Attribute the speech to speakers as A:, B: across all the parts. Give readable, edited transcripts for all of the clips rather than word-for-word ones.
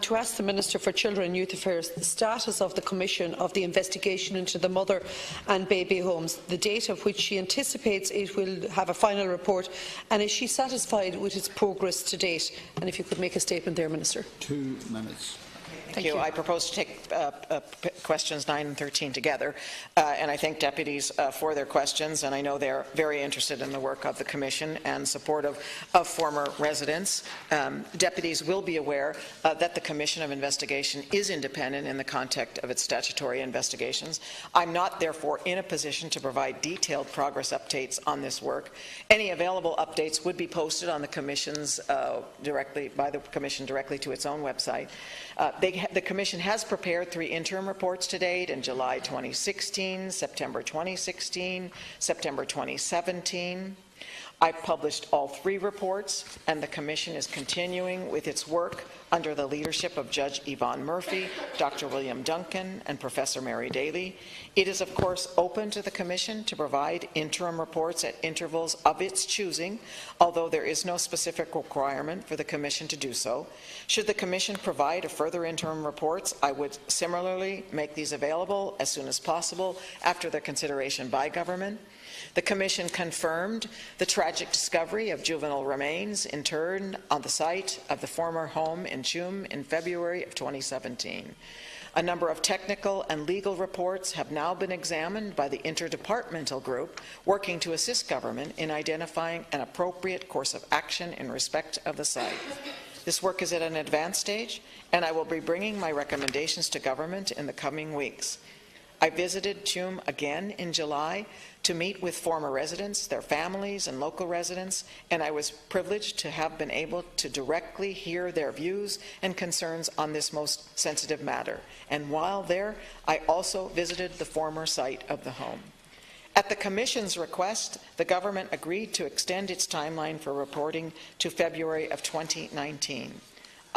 A: To ask the Minister for Children and Youth Affairs the status of the Commission of the investigation into the mother and baby homes, the date of which she anticipates it will have a final report, and is she satisfied with its progress to date? And if you could make a statement there, Minister.
B: 2 minutes.
C: Thank you. I propose to take questions 9 and 13 together, and I thank deputies for their questions, and I know they're very interested in the work of the Commission and supportive of former residents. Deputies will be aware that the Commission of Investigation is independent in the context of its statutory investigations. I'm not, therefore, in a position to provide detailed progress updates on this work. Any available updates would be posted on the Commission's by the Commission directly to its own website. The Commission has prepared 3 interim reports to date in July 2016, September 2016, September 2017. I've published all 3 reports, and the Commission is continuing with its work under the leadership of Judge Yvonne Murphy, Dr. William Duncan, and Professor Mary Daly. It is, of course, open to the Commission to provide interim reports at intervals of its choosing, although there is no specific requirement for the Commission to do so. Should the Commission provide a further interim reports, I would similarly make these available as soon as possible after their consideration by government. The Commission confirmed the tragic discovery of juvenile remains interred on the site of the former home in Tuam in February of 2017. A number of technical and legal reports have now been examined by the interdepartmental group working to assist government in identifying an appropriate course of action in respect of the site. This work is at an advanced stage, and I will be bringing my recommendations to government in the coming weeks. I visited Tuam again in July to meet with former residents, their families and local residents, and I was privileged to have been able to directly hear their views and concerns on this most sensitive matter. And while there, I also visited the former site of the home. At the Commission's request, the government agreed to extend its timeline for reporting to February of 2019.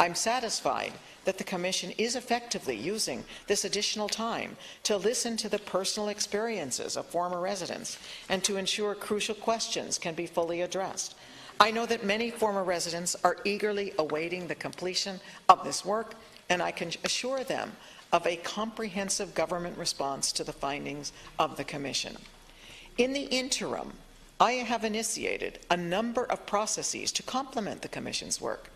C: I'm satisfied that the Commission is effectively using this additional time to listen to the personal experiences of former residents and to ensure crucial questions can be fully addressed. I know that many former residents are eagerly awaiting the completion of this work, and I can assure them of a comprehensive government response to the findings of the Commission. In the interim, I have initiated a number of processes to complement the Commission's work.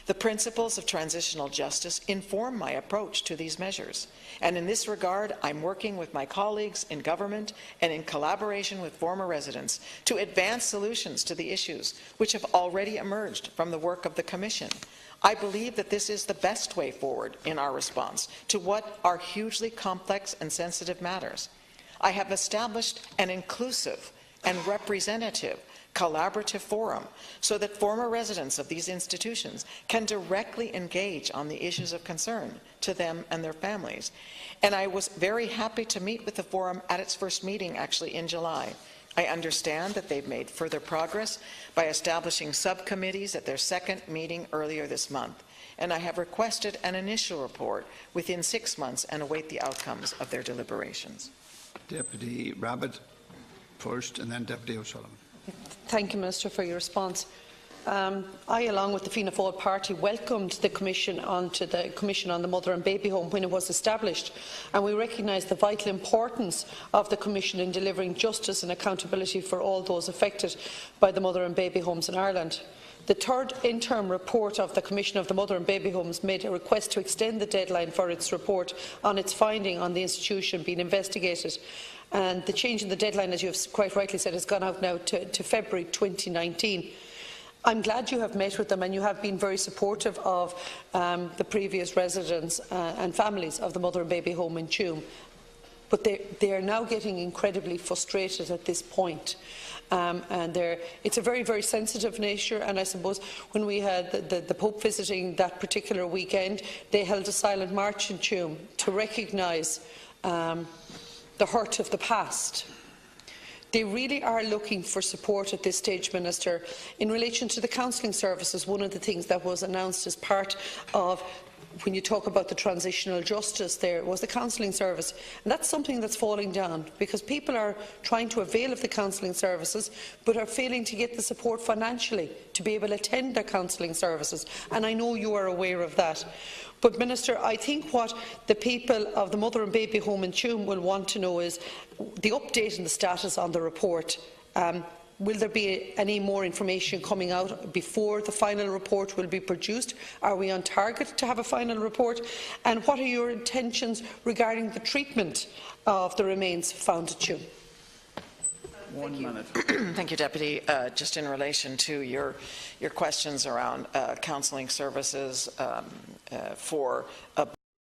C: The principles of transitional justice inform my approach to these measures, and in this regard, I'm working with my colleagues in government and in collaboration with former residents to advance solutions to the issues which have already emerged from the work of the Commission. I believe that this is the best way forward in our response to what are hugely complex and sensitive matters. I have established an inclusive and representative collaborative forum so that former residents of these institutions can directly engage on the issues of concern to them and their families. And I was very happy to meet with the forum at its first meeting actually in July. I understand that they've made further progress by establishing subcommittees at their second meeting earlier this month, and I have requested an initial report within 6 months and await the outcomes of their deliberations.
B: Deputy Rabbitte first, and then Deputy O'Sullivan.
A: Thank you, Minister, for your response. I, along with the Fianna Fáil party, welcomed the Commission onto the Commission on the Mother and Baby Home when it was established, and we recognise the vital importance of the Commission in delivering justice and accountability for all those affected by the mother and baby homes in Ireland. The third interim report of the Commission of the Mother and Baby Homes made a request to extend the deadline for its report on its finding on the institution being investigated. And the change in the deadline, as you have quite rightly said, has gone out now to February 2019. I'm glad you have met with them and you have been very supportive of the previous residents and families of the Mother and Baby Home in Tuam. But they are now getting incredibly frustrated at this point. It's a very, very sensitive nature, and I suppose when we had the Pope visiting that particular weekend, they held a silent march in Tuam to recognise the hurt of the past. They really are looking for support at this stage, Minister. In relation to the counselling services, one of the things that was announced as part of when you talk about the transitional justice, there was the counselling service, and that's something that's falling down because people are trying to avail of the counselling services but are failing to get the support financially to be able to attend their counselling services, and I know you are aware of that. But Minister, I think what the people of the Mother and Baby Home in Tuam will want to know is the update and the status on the report. Will there be any more information coming out before the final report will be produced? Are we on target to have a final report? And what are your intentions regarding the treatment of the remains found at Tuam?
B: 1 minute.
C: Thank you, Deputy. Just in relation to your questions around counselling services for